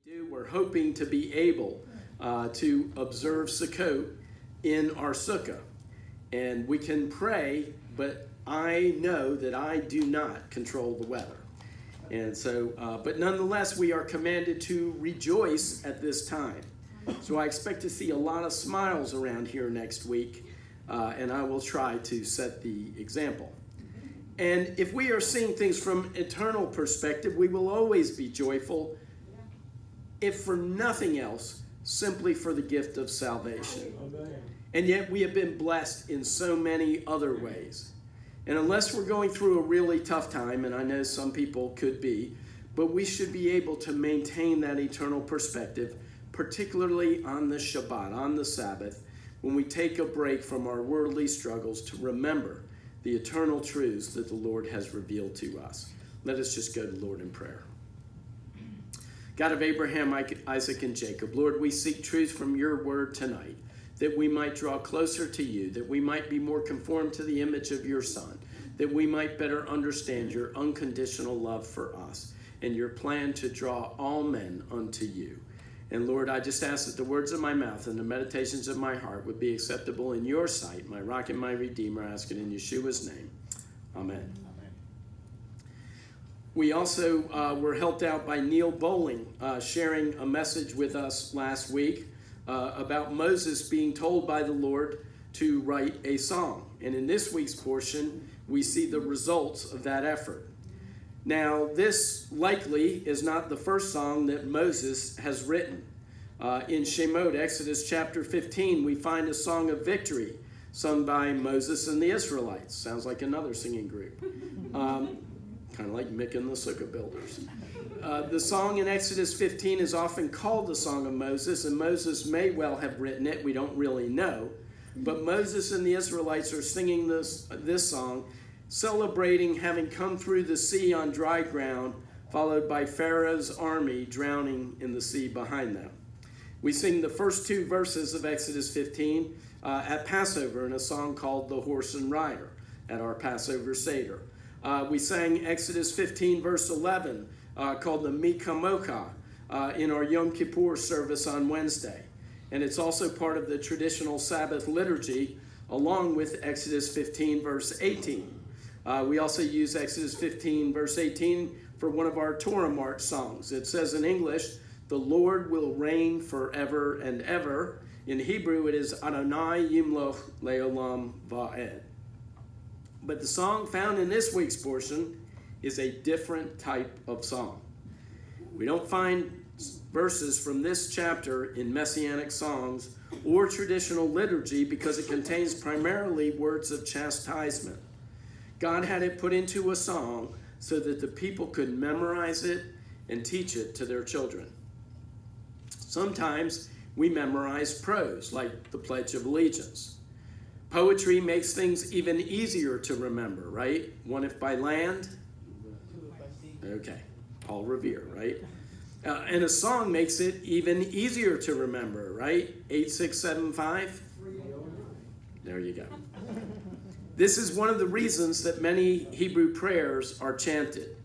We're hoping to be able to observe Sukkot in our sukkah. And we can pray, but I know that I do not control the weather. And so, but nonetheless, we are commanded to rejoice at this time. So I expect to see a lot of smiles around here next week, and I will try to set the example. And if we are seeing things from eternal perspective, we will always be joyful, if for nothing else, simply for the gift of salvation. And yet we have been blessed in so many other ways. And unless we're going through a really tough time, and I know some people could be, but we should be able to maintain that eternal perspective, particularly on the Shabbat, on the Sabbath, when we take a break from our worldly struggles to remember the eternal truths that the Lord has revealed to us. Let us just go to the Lord in prayer. God of Abraham, Isaac, and Jacob, Lord, we seek truth from your word tonight, that we might draw closer to you, that we might be more conformed to the image of your Son, that we might better understand your unconditional love for us and your plan to draw all men unto you. And Lord, I just ask that the words of my mouth and the meditations of my heart would be acceptable in your sight, my rock and my redeemer. I ask it in Yeshua's name. Amen. We also were helped out by Neil Bowling sharing a message with us last week about Moses being told by the Lord to write a song. And in this week's portion, we see the results of that effort. Now, this likely is not the first song that Moses has written. In Shemot, Exodus chapter 15, we find a song of victory sung by Moses and the Israelites. Sounds like another singing group. Kind of like Mick and the Sukkah Builders. The song in Exodus 15 is often called the Song of Moses, and Moses may well have written it. We don't really know. But Moses and the Israelites are singing this song, celebrating having come through the sea on dry ground, followed by Pharaoh's army drowning in the sea behind them. We sing the first two verses of Exodus 15 at Passover in a song called The Horse and Rider at our Passover Seder. We sang Exodus 15 verse 11 called the Mikamoka in our Yom Kippur service on Wednesday. And it's also part of the traditional Sabbath liturgy along with Exodus 15 verse 18. We also use Exodus 15 verse 18 for one of our Torah March songs. It says in English, "The Lord will reign forever and ever." In Hebrew, it is Adonai Yimloch Leolam Va'ed. But the song found in this week's portion is a different type of song. We don't find verses from this chapter in Messianic songs or traditional liturgy because it contains primarily words of chastisement. God had it put into a song so that the people could memorize it and teach it to their children. Sometimes we memorize prose, like the Pledge of Allegiance. Poetry makes things even easier to remember, right? One if by land. Okay, Paul Revere, right? And a song makes it even easier to remember, right? 8675. There you go. This is one of the reasons that many Hebrew prayers are chanted.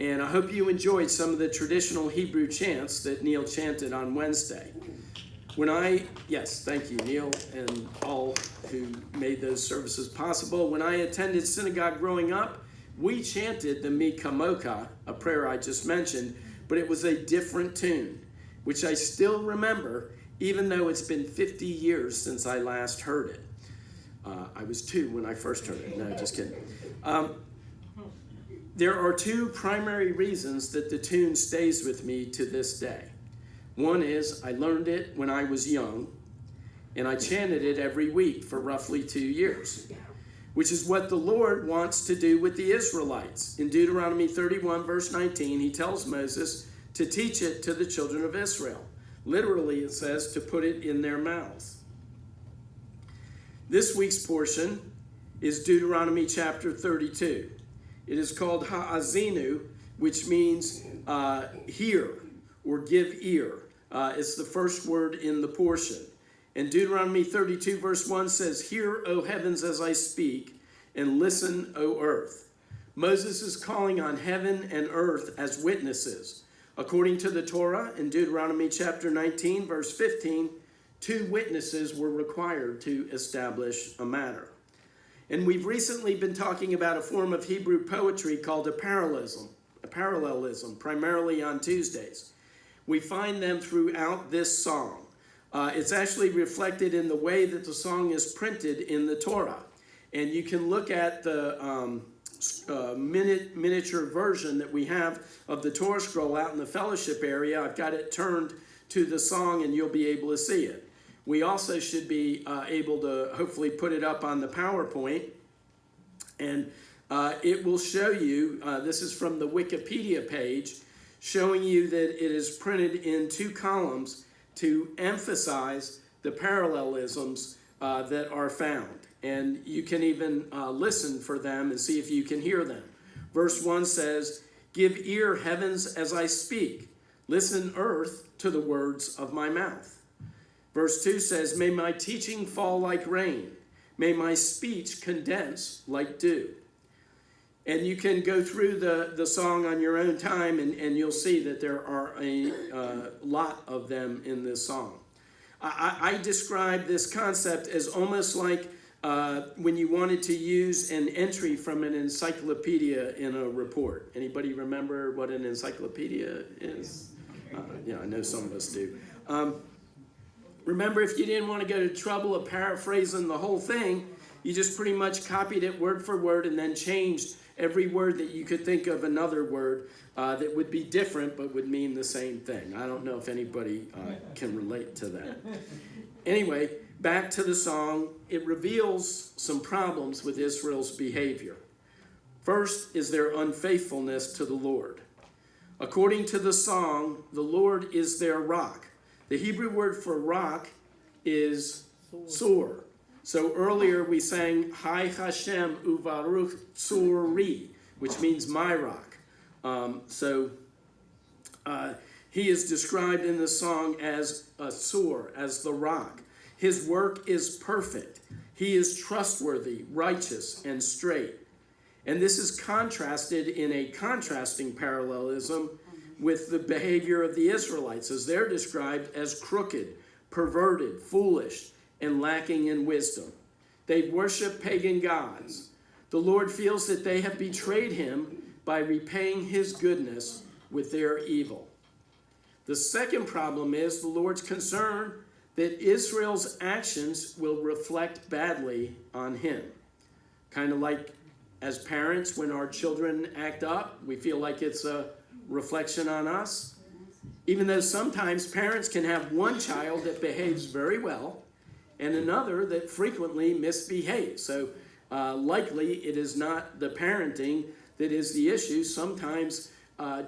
And I hope you enjoyed some of the traditional Hebrew chants that Neil chanted on Wednesday. Yes, thank you, Neil, and all who made those services possible. When I attended synagogue growing up, we chanted the Mikamoka, a prayer I just mentioned, but it was a different tune, which I still remember, even though it's been 50 years since I last heard it. I was 2 when I first heard it. No, just kidding. There are 2 primary reasons that the tune stays with me to this day. One is I learned it when I was young, and I chanted it every week for roughly 2 years, which is what the Lord wants to do with the Israelites. In Deuteronomy 31, verse 19, he tells Moses to teach it to the children of Israel. Literally, it says to put it in their mouths. This week's portion is Deuteronomy chapter 32. It is called Ha'azinu, which means hear or give ear. It's the first word in the portion. And Deuteronomy 32 verse 1 says, "Hear, O heavens, as I speak, and listen, O earth." Moses is calling on heaven and earth as witnesses According to the Torah, in Deuteronomy chapter 19, verse 15, 2 witnesses were required to establish a matter. And we've recently been talking about a form of Hebrew poetry called a parallelism, primarily on Tuesdays. We find them throughout this song. It's actually reflected in the way that the song is printed in the Torah. And you can look at the miniature version that we have of the Torah scroll out in the fellowship area. I've got it turned to the song and you'll be able to see it. We also should be able to hopefully put it up on the PowerPoint, and it will show you, this is from the Wikipedia page, showing you that it is printed in 2 columns to emphasize the parallelisms that are found. And you can even listen for them and see if you can hear them. Verse 1 says, "Give ear, heavens, as I speak. Listen, earth, to the words of my mouth." Verse 2 says, "May my teaching fall like rain. May my speech condense like dew." And you can go through the song on your own time, and you'll see that there are a lot of them in this song. I describe this concept as almost like when you wanted to use an entry from an encyclopedia in a report. Anybody remember what an encyclopedia is? Yeah, I know some of us do. Remember, if you didn't want to go to trouble of paraphrasing the whole thing, you just pretty much copied it word for word and then changed every word that you could think of another word that would be different but would mean the same thing. I don't know if anybody can relate to that. Anyway, back to the song. It reveals some problems with Israel's behavior. First is their unfaithfulness to the Lord. According to the song, the Lord is their rock. The Hebrew word for rock is sur. So earlier we sang, Hai Hashem uvaruch suri, which means my rock. He is described in the song as a sur, as the rock. His work is perfect. He is trustworthy, righteous, and straight. And this is contrasted in a contrasting parallelism with the behavior of the Israelites, as they're described as crooked, perverted, foolish, and lacking in wisdom. They worship pagan gods. The Lord feels that they have betrayed him by repaying his goodness with their evil. The second problem is the Lord's concern that Israel's actions will reflect badly on him. Kind of like as parents, when our children act up, we feel like it's a reflection on us. Even though sometimes parents can have one child that behaves very well and another that frequently misbehaves. So likely it is not the parenting that is the issue. Sometimes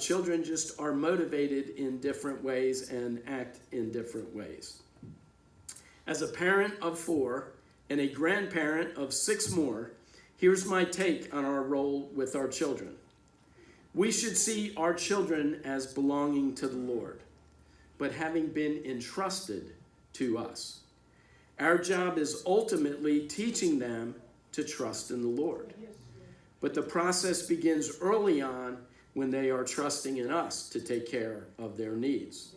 children just are motivated in different ways and act in different ways. As a parent of 4 and a grandparent of 6 more, here's my take on our role with our children. We should see our children as belonging to the Lord, but having been entrusted to us. Our job is ultimately teaching them to trust in the Lord. But the process begins early on when they are trusting in us to take care of their needs.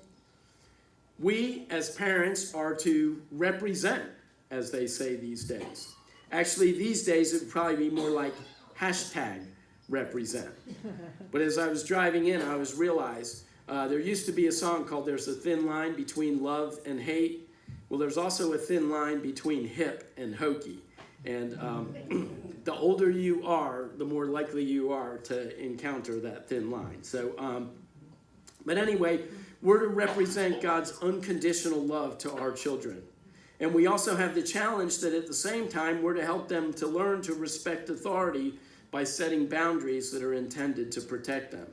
We, as parents, are to represent, as they say these days. Actually, these days it would probably be more like hashtag represent. But as I was driving in, I was realized there used to be a song called "There's a Thin Line Between Love and Hate." Well, there's also a thin line between hip and hokey. And the older you are, the more likely you are to encounter that thin line. So, but anyway, we're to represent God's unconditional love to our children. And we also have the challenge that at the same time, we're to help them to learn to respect authority by setting boundaries that are intended to protect them.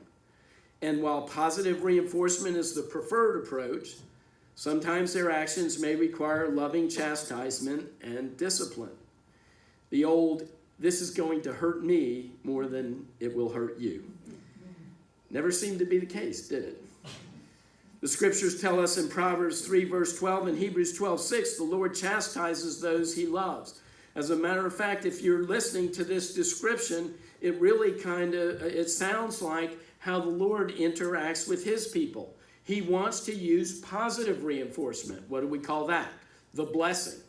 And while positive reinforcement is the preferred approach, sometimes their actions may require loving chastisement and discipline. The old, "this is going to hurt me more than it will hurt you," never seemed to be the case, did it? The scriptures tell us in Proverbs 3, verse 12, and Hebrews 12:6, the Lord chastises those he loves. As a matter of fact, if you're listening to this description, it really it sounds like how the Lord interacts with his people. He wants to use positive reinforcement. What do we call that? The blessing.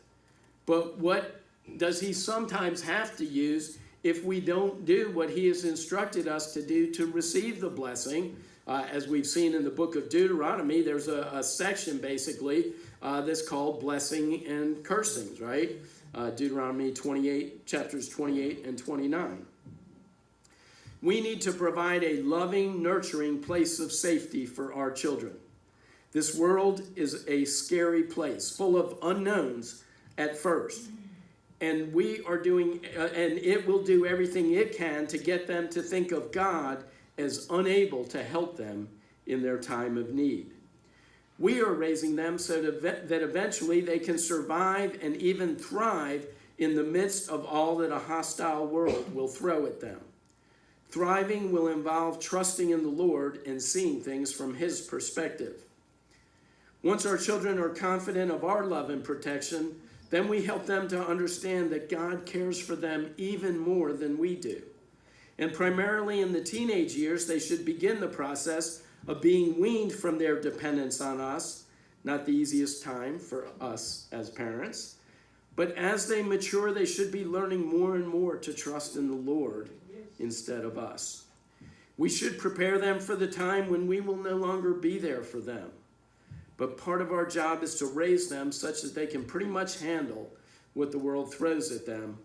But what does he sometimes have to use if we don't do what he has instructed us to do to receive the blessing? As we've seen in the book of Deuteronomy, there's a section basically that's called blessing and cursings, right? Deuteronomy 28, chapters 28 and 29. We need to provide a loving, nurturing place of safety for our children. This world is a scary place, full of unknowns at first. And we are doing, and it will do everything it can to get them to think of God as unable to help them in their time of need. We are raising them so that eventually they can survive and even thrive in the midst of all that a hostile world will throw at them. Thriving will involve trusting in the Lord and seeing things from his perspective. Once our children are confident of our love and protection, then we help them to understand that God cares for them even more than we do. And primarily in the teenage years, they should begin the process of being weaned from their dependence on us. Not the easiest time for us as parents. But as they mature, they should be learning more and more to trust in the Lord instead of us. We should prepare them for the time when we will no longer be there for them. But part of our job is to raise them such that they can pretty much handle what the world throws at them,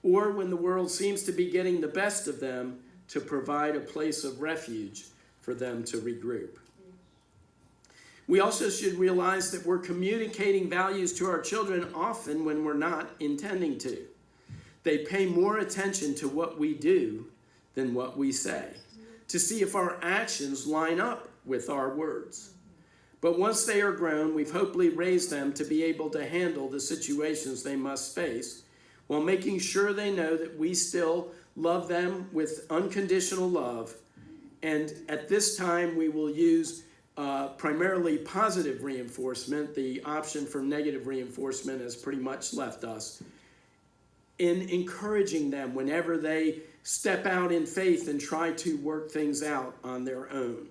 or when the world seems to be getting the best of them, to provide a place of refuge for them to regroup. We also should realize that we're communicating values to our children often when we're not intending to. They pay more attention to what we do than what we say, to see if our actions line up with our words. But once they are grown, we've hopefully raised them to be able to handle the situations they must face, while making sure they know that we still love them with unconditional love. And at this time, we will use primarily positive reinforcement. The option for negative reinforcement has pretty much left us, in encouraging them whenever they step out in faith and try to work things out on their own.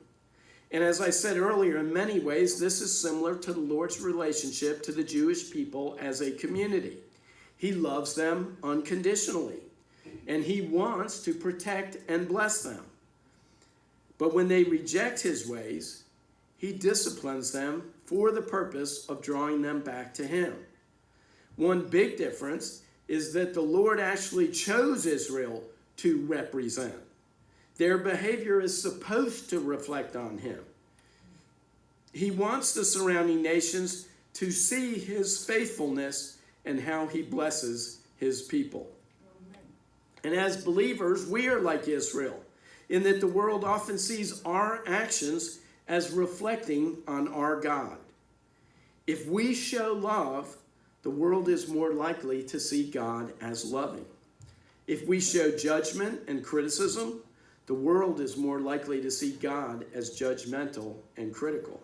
And as I said earlier, in many ways, this is similar to the Lord's relationship to the Jewish people as a community. He loves them unconditionally, and he wants to protect and bless them. But when they reject his ways, he disciplines them for the purpose of drawing them back to him. One big difference is that the Lord actually chose Israel to represent. Their behavior is supposed to reflect on him. He wants the surrounding nations to see his faithfulness and how he blesses his people. And as believers, we are like Israel, in that the world often sees our actions as reflecting on our God. If we show love, the world is more likely to see God as loving. If we show judgment and criticism, the world is more likely to see God as judgmental and critical.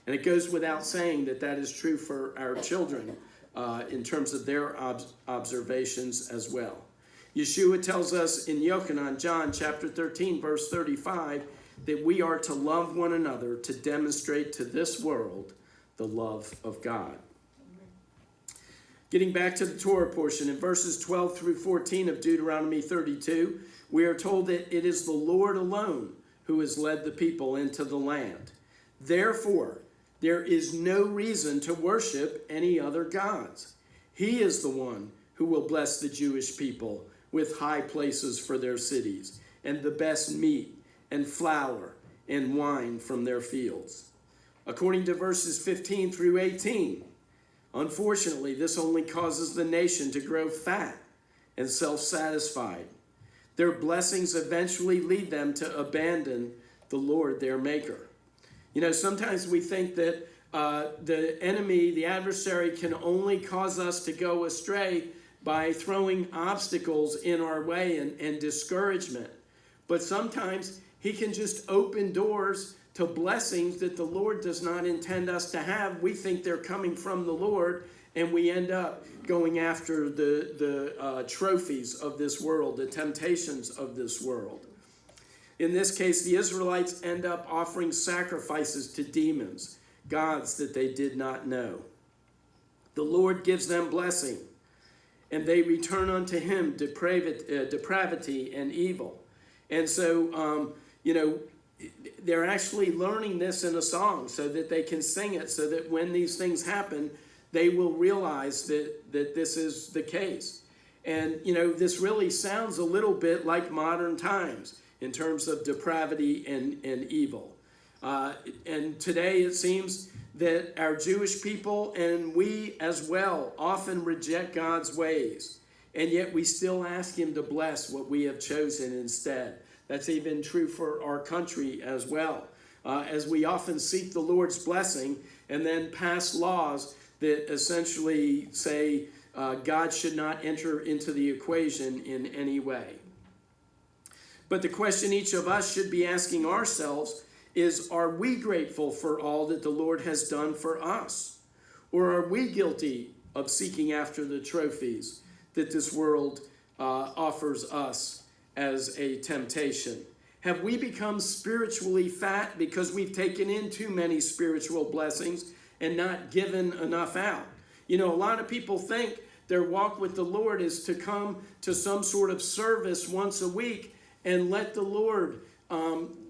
And it goes without saying that that is true for our children in terms of their observations as well. Yeshua tells us in John chapter 13, verse 35, that we are to love one another to demonstrate to this world the love of God. Getting back to the Torah portion, in verses 12 through 14 of Deuteronomy 32, we are told that it is the Lord alone who has led the people into the land. Therefore, there is no reason to worship any other gods. He is the one who will bless the Jewish people with high places for their cities, and the best meat and flour and wine from their fields. According to verses 15 through 18, unfortunately, this only causes the nation to grow fat and self-satisfied. Their blessings eventually lead them to abandon the Lord, their maker. You know, sometimes we think that the enemy, the adversary, can only cause us to go astray by throwing obstacles in our way and discouragement. But sometimes he can just open doors to blessings that the Lord does not intend us to have. We think they're coming from the Lord, and we end up going after the trophies of this world, the temptations of this world. In this case, the Israelites end up offering sacrifices to demons, gods that they did not know. The Lord gives them blessing, and they return unto him depravity and evil. And so, they're actually learning this in a song so that they can sing it, so that when these things happen, they will realize that this is the case. And, this really sounds a little bit like modern times in terms of depravity and evil. And today it seems that our Jewish people and we as well often reject God's ways, and yet we still ask him to bless what we have chosen instead. That's even true for our country as well, as we often seek the Lord's blessing and then pass laws that essentially say God should not enter into the equation in any way. But the question each of us should be asking ourselves is, are we grateful for all that the Lord has done for us? Or are we guilty of seeking after the trophies that this world offers us as a temptation? Have we become spiritually fat because we've taken in too many spiritual blessings and not given enough out? A lot of people think their walk with the Lord is to come to some sort of service once a week and let the Lord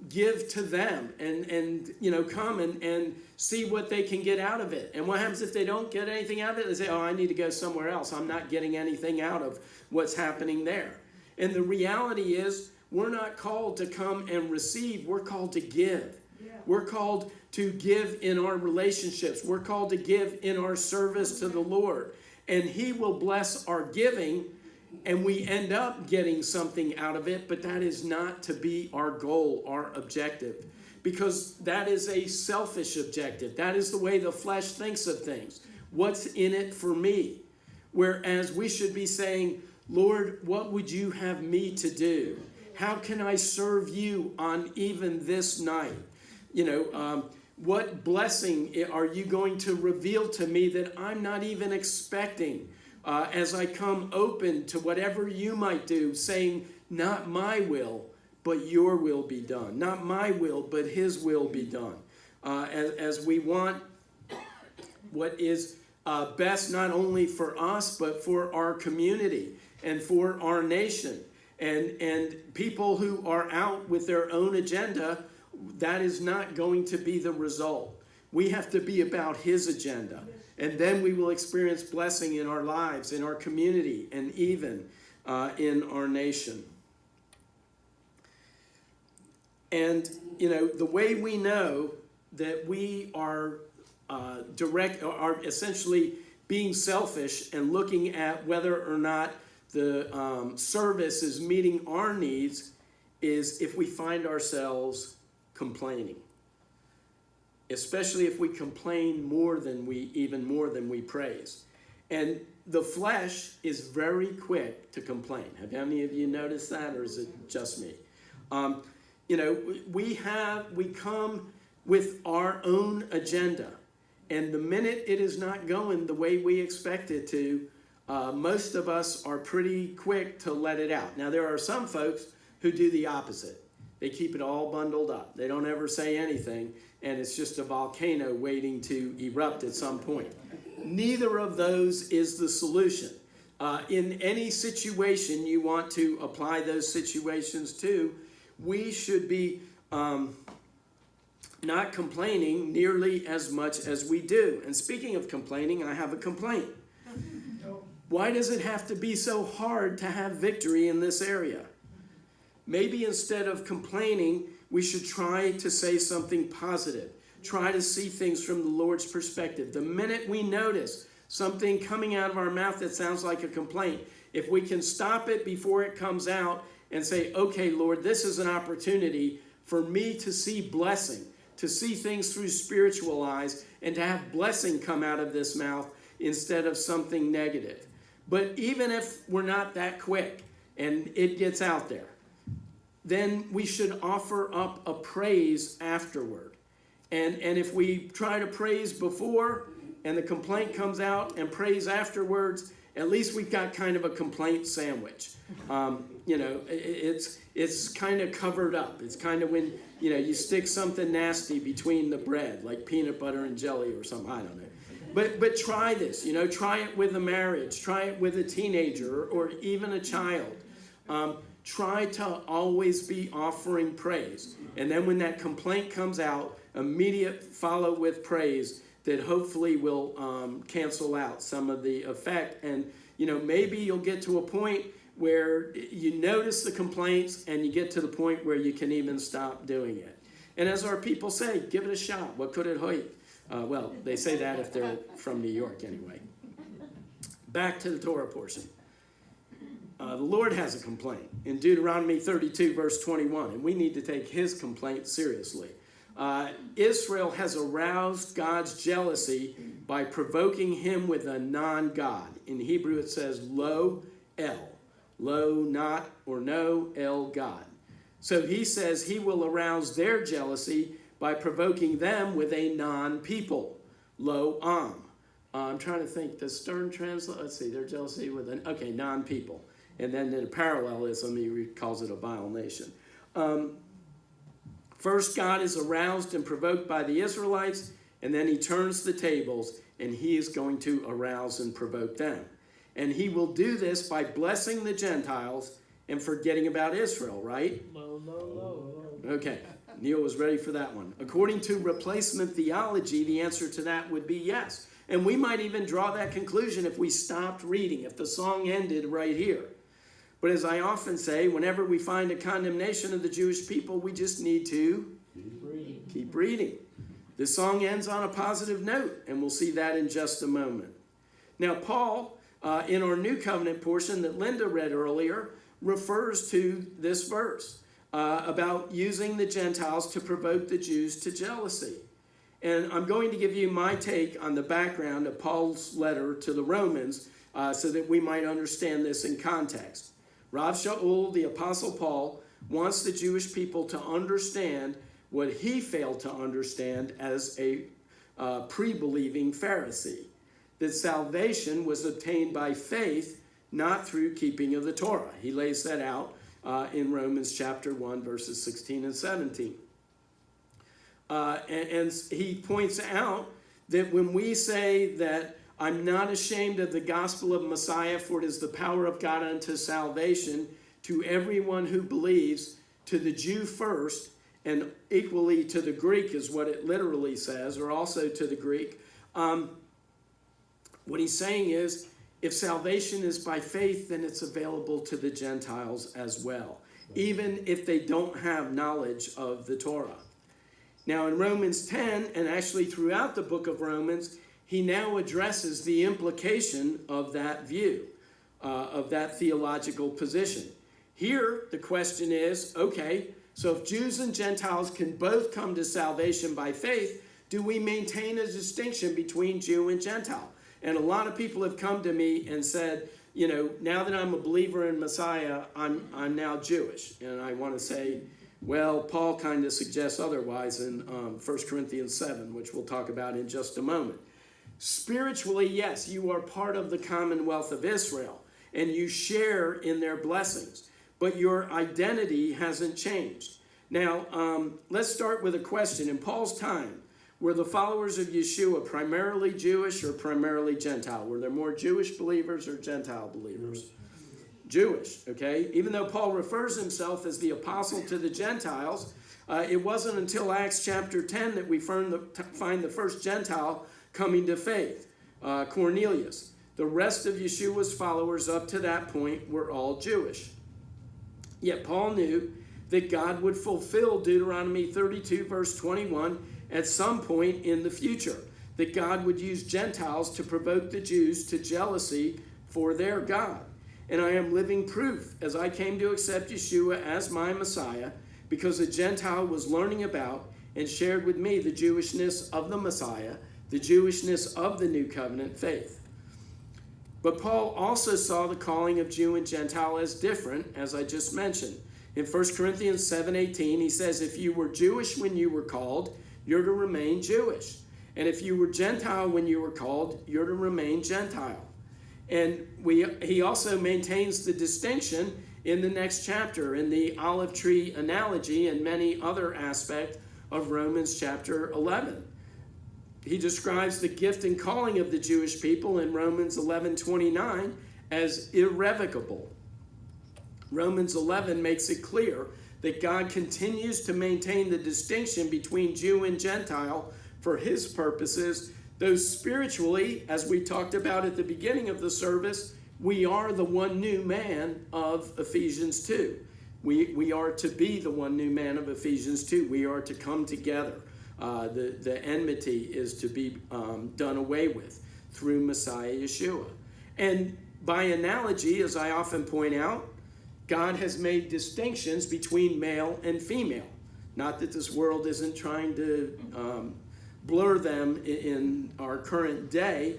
give to them and come and see what they can get out of it. And what happens if they don't get anything out of it? They say, I need to go somewhere else. I'm not getting anything out of what's happening there. And the reality is, we're not called to come and receive. We're called to give. Yeah. We're called to give in our relationships. We're called to give in our service to the Lord. And he will bless our giving, and we end up getting something out of it, but that is not to be our goal, our objective, because that is a selfish objective. That is the way the flesh thinks of things. What's in it for me? Whereas we should be saying, Lord, what would you have me to do? How can I serve you on even this night? What blessing are you going to reveal to me that I'm not even expecting? As I come open to whatever you might do, saying, not my will, but your will be done. Not my will, but his will be done. As we want what is best not only for us, but for our community and for our nation. And people who are out with their own agenda, that is not going to be the result. We have to be about his agenda. And then we will experience blessing in our lives, in our community, and even in our nation. And, the way we know that we are are essentially being selfish and looking at whether or not the service is meeting our needs is if we find ourselves complaining. Especially if we complain more than we praise. And the flesh is very quick to complain. Have any of you noticed that, or is it just me? We come with our own agenda, and the minute it is not going the way we expect it to, most of us are pretty quick to let it out. Now, there are some folks who do the opposite. They keep it all bundled up. They don't ever say anything, and it's just a volcano waiting to erupt at some point. Neither of those is the solution. In any situation you want to apply those situations to, we should be not complaining nearly as much as we do. And speaking of complaining, I have a complaint. Why does it have to be so hard to have victory in this area? Maybe instead of complaining, we should try to say something positive. Try to see things from the Lord's perspective. The minute we notice something coming out of our mouth that sounds like a complaint, if we can stop it before it comes out and say, okay, Lord, this is an opportunity for me to see blessing, to see things through spiritual eyes, and to have blessing come out of this mouth instead of something negative. But even if we're not that quick and it gets out there, then we should offer up a praise afterward. And if we try to praise before, and the complaint comes out and prays afterwards, at least we've got kind of a complaint sandwich. It's kind of covered up. It's kind of when, you stick something nasty between the bread, like peanut butter and jelly or something, I don't know. But try this, try it with a marriage, try it with a teenager or even a child. Try to always be offering praise. And then when that complaint comes out, immediate follow with praise that hopefully will cancel out some of the effect. And, maybe you'll get to a point where you notice the complaints and you get to the point where you can even stop doing it. And as our people say, give it a shot. What could it hurt? Well, they say that if they're from New York anyway. Back to the Torah portion. The Lord has a complaint in Deuteronomy 32, verse 21, and we need to take his complaint seriously. Israel has aroused God's jealousy by provoking him with a non-God. In Hebrew it says lo el. Lo, not, or no, el, God. So he says he will arouse their jealousy by provoking them with a non-people. Lo, am. I'm trying to think, does Stern translate? Let's see, their jealousy with non-people. And then in parallelism, he calls it a vile nation. First, God is aroused and provoked by the Israelites, and then he turns the tables, and he is going to arouse and provoke them. And he will do this by blessing the Gentiles and forgetting about Israel, right? Okay, Neil was ready for that one. According to replacement theology, the answer to that would be yes. And we might even draw that conclusion if we stopped reading, if the song ended right here. But as I often say, whenever we find a condemnation of the Jewish people, we just need to keep reading. The song ends on a positive note, and we'll see that in just a moment. Now, Paul, in our New Covenant portion that Linda read earlier, refers to this verse about using the Gentiles to provoke the Jews to jealousy. And I'm going to give you my take on the background of Paul's letter to the Romans so that we might understand this in context. Rav Shaul, the Apostle Paul, wants the Jewish people to understand what he failed to understand as a pre-believing Pharisee, that salvation was obtained by faith, not through keeping of the Torah. He lays that out in Romans chapter 1, verses 16 and 17. And he points out that when we say that I'm not ashamed of the gospel of Messiah, for it is the power of God unto salvation to everyone who believes, to the Jew first, and equally to the Greek is what it literally says, or also to the Greek. What he's saying is, if salvation is by faith, then it's available to the Gentiles as well, even if they don't have knowledge of the Torah. Now in Romans 10, and actually throughout the book of Romans, he now addresses the implication of that view, of that theological position. Here, the question is, okay, so if Jews and Gentiles can both come to salvation by faith, do we maintain a distinction between Jew and Gentile? And a lot of people have come to me and said, now that I'm a believer in Messiah, I'm now Jewish. And I want to say, well, Paul kind of suggests otherwise in 1 Corinthians 7, which we'll talk about in just a moment. Spiritually, yes, you are part of the commonwealth of Israel, and you share in their blessings, but your identity hasn't changed. Now, let's start with a question. In Paul's time, were the followers of Yeshua primarily Jewish or primarily Gentile? Were there more Jewish believers or Gentile believers? Jewish, okay? Even though Paul refers himself as the apostle to the Gentiles, it wasn't until Acts chapter 10 that we find the first Gentile coming to faith, Cornelius. The rest of Yeshua's followers up to that point were all Jewish. Yet Paul knew that God would fulfill Deuteronomy 32 verse 21 at some point in the future, that God would use Gentiles to provoke the Jews to jealousy for their God. And I am living proof as I came to accept Yeshua as my Messiah, because a Gentile was learning about and shared with me the Jewishness of the Messiah, the Jewishness of the New Covenant faith. But Paul also saw the calling of Jew and Gentile as different, as I just mentioned. In 1 Corinthians 7:18, he says, if you were Jewish when you were called, you're to remain Jewish. And if you were Gentile when you were called, you're to remain Gentile. And he also maintains the distinction in the next chapter, in the olive tree analogy and many other aspects of Romans chapter 11. He describes the gift and calling of the Jewish people in Romans 11:29 as irrevocable. Romans 11 makes it clear that God continues to maintain the distinction between Jew and Gentile for his purposes, though spiritually, as we talked about at the beginning of the service, we are the one new man of Ephesians 2. We are to be the one new man of Ephesians 2. We are to come together. The enmity is to be done away with through Messiah Yeshua. And by analogy, as I often point out, God has made distinctions between male and female. Not that this world isn't trying to blur them in our current day,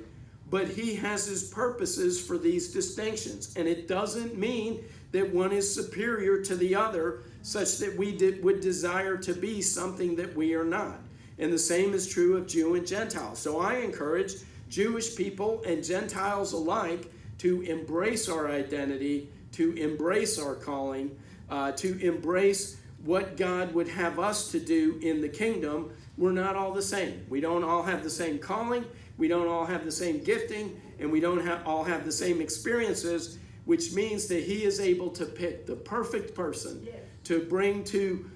but he has his purposes for these distinctions. And it doesn't mean that one is superior to the other, such that we would desire to be something that we are not. And the same is true of Jew and Gentile. So I encourage Jewish people and Gentiles alike to embrace our identity, to embrace our calling, to embrace what God would have us to do in the kingdom. We're not all the same. We don't all have the same calling. We don't all have the same gifting, and we don't all have the same experiences, which means that he is able to pick the perfect person to bring to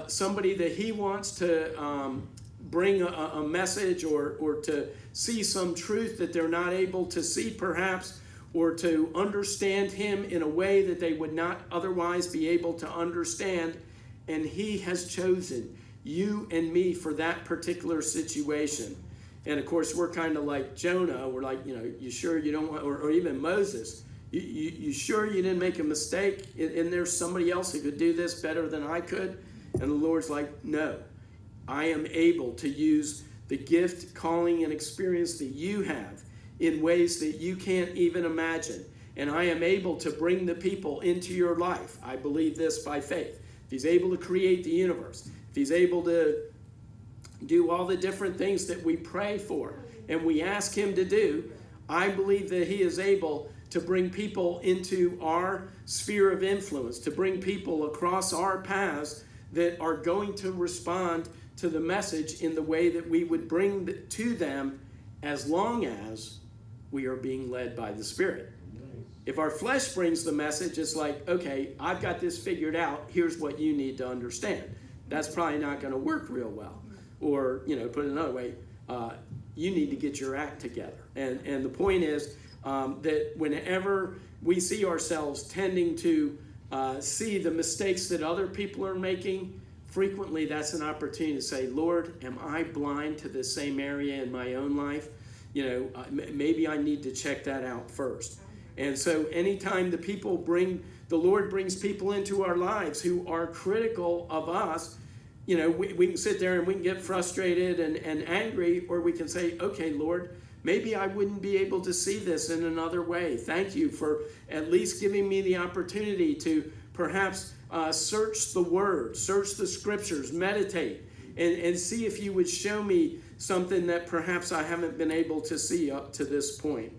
somebody that he wants to bring a message or to see some truth that they're not able to see perhaps, or to understand him in a way that they would not otherwise be able to understand. And he has chosen you and me for that particular situation. And of course, we're kind of like Jonah. We're like, you sure you don't want, or even Moses, you sure you didn't make a mistake? And there's somebody else who could do this better than I could? And the Lord's like, no, I am able to use the gift, calling, and experience that you have in ways that you can't even imagine. And I am able to bring the people into your life. I believe this by faith. If he's able to create the universe, if he's able to do all the different things that we pray for and we ask him to do, I believe that he is able to bring people into our sphere of influence, to bring people across our paths that are going to respond to the message in the way that we would bring to them, as long as we are being led by the Spirit. If our flesh brings the message, it's like, okay, I've got this figured out. Here's what you need to understand. That's probably not going to work real well. Or, put it another way, you need to get your act together. And the point is that whenever we see ourselves tending to see the mistakes that other people are making, frequently that's an opportunity to say, Lord, am I blind to the same area in my own life? Maybe I need to check that out first. And so anytime the Lord brings people into our lives who are critical of us, we can sit there and we can get frustrated and angry, or we can say, okay, Lord, maybe I wouldn't be able to see this in another way. Thank you for at least giving me the opportunity to perhaps search the Word, search the Scriptures, meditate, and see if you would show me something that perhaps I haven't been able to see up to this point.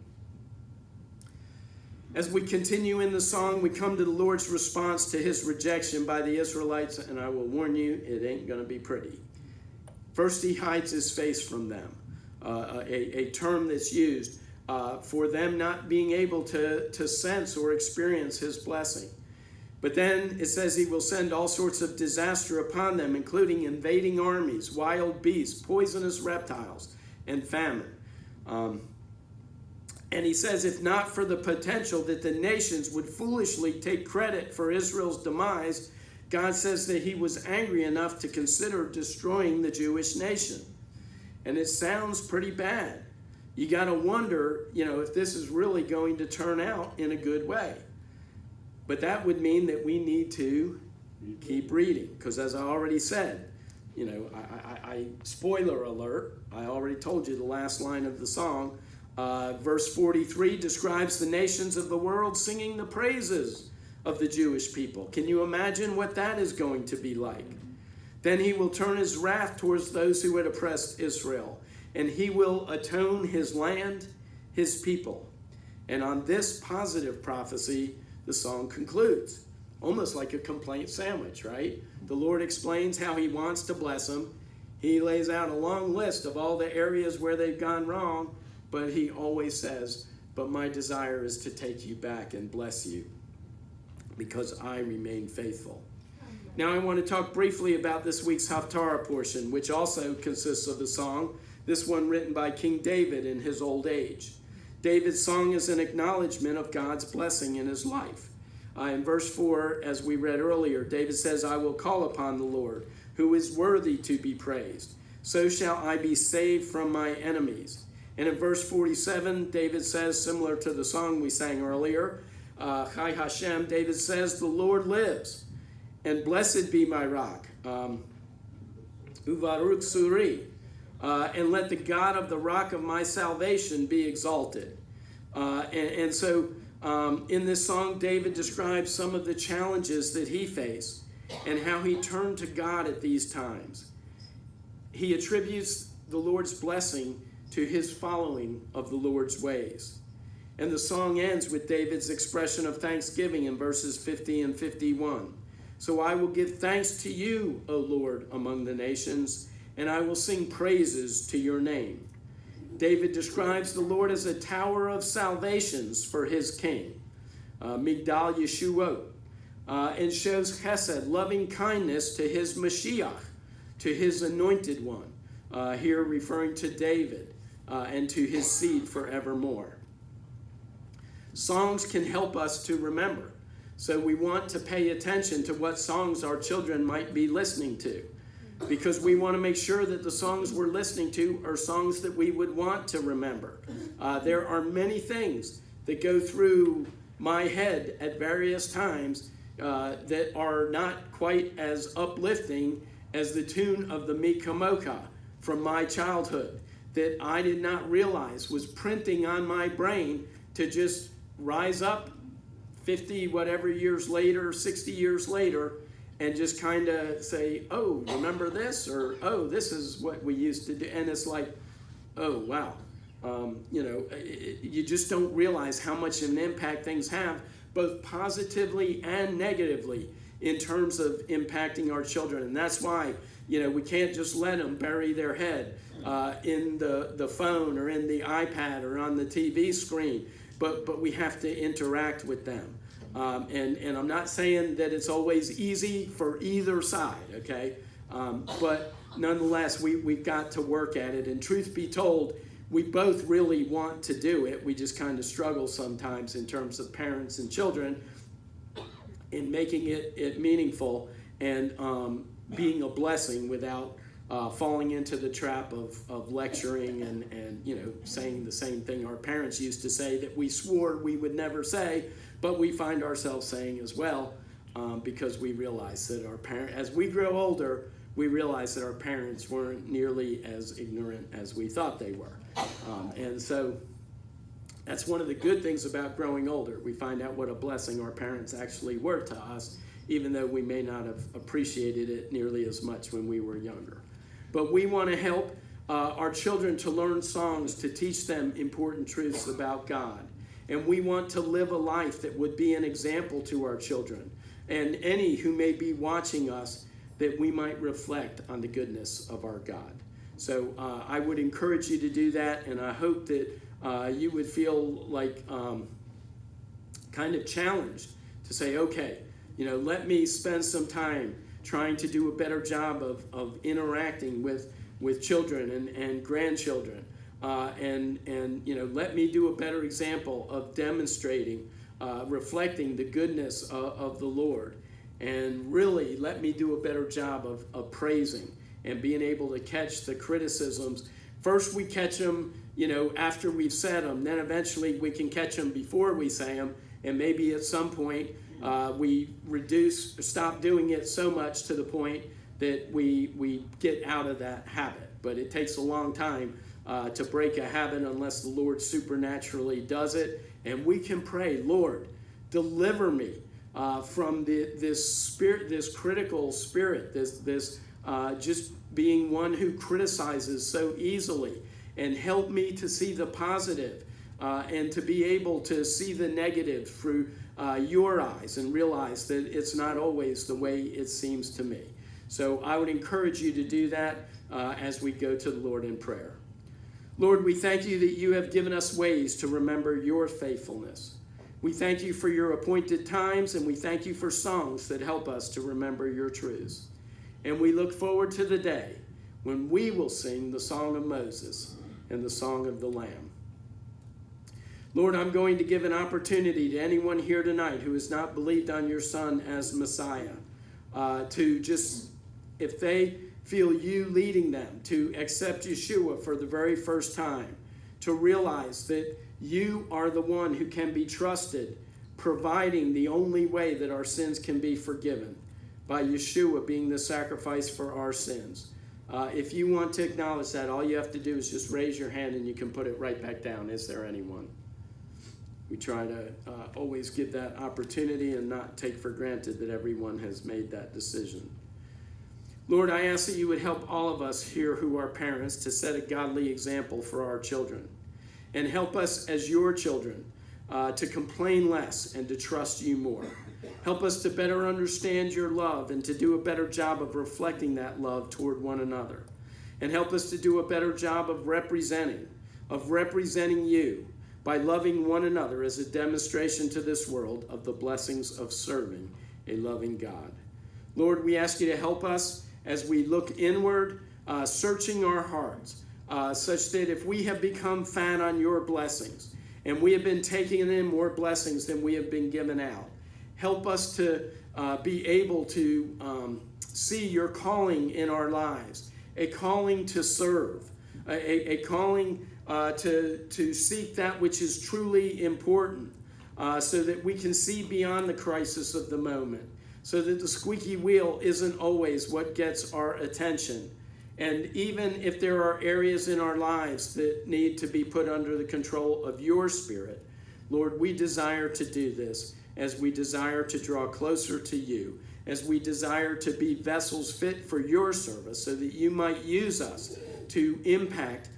As we continue in the song, we come to the Lord's response to his rejection by the Israelites, and I will warn you, it ain't going to be pretty. First, he hides his face from them, a term that's used for them not being able to sense or experience his blessing. But then it says he will send all sorts of disaster upon them, including invading armies, wild beasts, poisonous reptiles, and famine. And he says, if not for the potential that the nations would foolishly take credit for Israel's demise, God says that he was angry enough to consider destroying the Jewish nation. And it sounds pretty bad. You got to wonder, if this is really going to turn out in a good way. But that would mean that we need to keep reading. Because as I already said, I spoiler alert, I already told you the last line of the song. Verse 43 describes the nations of the world singing the praises of the Jewish people. Can you imagine what that is going to be like? Then he will turn his wrath towards those who had oppressed Israel, and he will atone his land, his people. And on this positive prophecy, the song concludes, almost like a complaint sandwich, right? The Lord explains how he wants to bless them. He lays out a long list of all the areas where they've gone wrong, but he always says, but my desire is to take you back and bless you because I remain faithful. Now I want to talk briefly about this week's Haftarah portion, which also consists of a song, this one written by King David in his old age. David's song is an acknowledgement of God's blessing in his life. In verse 4, as we read earlier, David says, I will call upon the Lord, who is worthy to be praised. So shall I be saved from my enemies. And in verse 47, David says, similar to the song we sang earlier, Chai Hashem, David says, the Lord lives, and blessed be my rock. Uvaruk Suri. And let the God of the rock of my salvation be exalted. So in this song, David describes some of the challenges that he faced and how he turned to God at these times. He attributes the Lord's blessing to his following of the Lord's ways. And the song ends with David's expression of thanksgiving in verses 50 and 51. So I will give thanks to you, O Lord, among the nations, and I will sing praises to your name. David describes the Lord as a tower of salvations for his king, Migdal Yeshuot, and shows chesed, loving kindness to his Mashiach, to his anointed one, here referring to David, and to his seed forevermore. Songs can help us to remember, so we want to pay attention to what songs our children might be listening to, because we want to make sure that the songs we're listening to are songs that we would want to remember. There are many things that go through my head at various times that are not quite as uplifting as the tune of the Mi Kamocha from my childhood, that I did not realize was printing on my brain to just rise up 50 whatever years later, 60 years later, and just kind of say, oh, remember this? Or, oh, this is what we used to do. And it's like, oh, wow. You just don't realize how much of an impact things have, both positively and negatively, in terms of impacting our children. And that's why, we can't just let them bury their head in the phone or in the iPad or on the TV screen, but we have to interact with them. And I'm not saying that it's always easy for either side, okay? But nonetheless, we've got to work at it. And truth be told, we both really want to do it. We just kind of struggle sometimes in terms of parents and children in making it meaningful and being a blessing without falling into the trap of lecturing and saying the same thing our parents used to say that we swore we would never say, but we find ourselves saying as well, because we realize that our parents, as we grow older, we realize that our parents weren't nearly as ignorant as we thought they were. And so that's one of the good things about growing older. We find out what a blessing our parents actually were to us, even though we may not have appreciated it nearly as much when we were younger. But we want to help our children to learn songs to teach them important truths about God. And we want to live a life that would be an example to our children and any who may be watching us, that we might reflect on the goodness of our God. So I would encourage you to do that, and I hope that you would feel like kind of challenged to say, okay, let me spend some time trying to do a better job of interacting with children and grandchildren. And let me do a better example of demonstrating, reflecting the goodness of the Lord. And really, let me do a better job of praising and being able to catch the criticisms. First, we catch them, after we've said them. Then eventually we can catch them before we say them. And maybe at some point we stop doing it so much to the point that we get out of that habit. But it takes a long time to break a habit unless the Lord supernaturally does it. And we can pray, Lord, deliver me from this spirit, this critical spirit, this just being one who criticizes so easily and help me to see the positive and to be able to see the negative through your eyes and realize that it's not always the way it seems to me. So I would encourage you to do that as we go to the Lord in prayer. Lord, we thank you that you have given us ways to remember your faithfulness. We thank you for your appointed times, and we thank you for songs that help us to remember your truths. And we look forward to the day when we will sing the song of Moses and the song of the Lamb. Lord, I'm going to give an opportunity to anyone here tonight who has not believed on your Son as Messiah to just, if they feel you leading them to accept Yeshua for the very first time, to realize that you are the one who can be trusted, providing the only way that our sins can be forgiven, by Yeshua being the sacrifice for our sins. If you want to acknowledge that, all you have to do is just raise your hand and you can put it right back down. Is there anyone? We try to always give that opportunity and not take for granted that everyone has made that decision. Lord, I ask that you would help all of us here who are parents to set a godly example for our children, and help us as your children to complain less and to trust you more. Help us to better understand your love and to do a better job of reflecting that love toward one another. And help us to do a better job of representing you by loving one another as a demonstration to this world of the blessings of serving a loving God. Lord, we ask you to help us as we look inward, searching our hearts, such that if we have become fat on your blessings and we have been taking in more blessings than we have been given out, help us to be able to see your calling in our lives, a calling to serve, a calling to seek that which is truly important, so that we can see beyond the crisis of the moment, so that the squeaky wheel isn't always what gets our attention. And even if there are areas in our lives that need to be put under the control of your Spirit, Lord, we desire to do this as we desire to draw closer to you, as we desire to be vessels fit for your service, so that you might use us to impact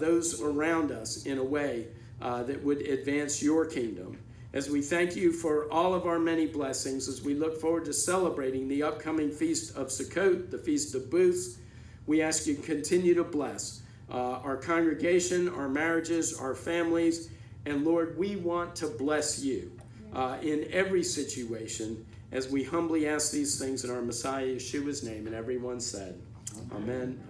those around us in a way that would advance your kingdom. As we thank you for all of our many blessings, as we look forward to celebrating the upcoming Feast of Sukkot, the Feast of Booths, we ask you to continue to bless our congregation, our marriages, our families, and Lord, we want to bless you in every situation as we humbly ask these things in our Messiah Yeshua's name. And everyone said, Amen.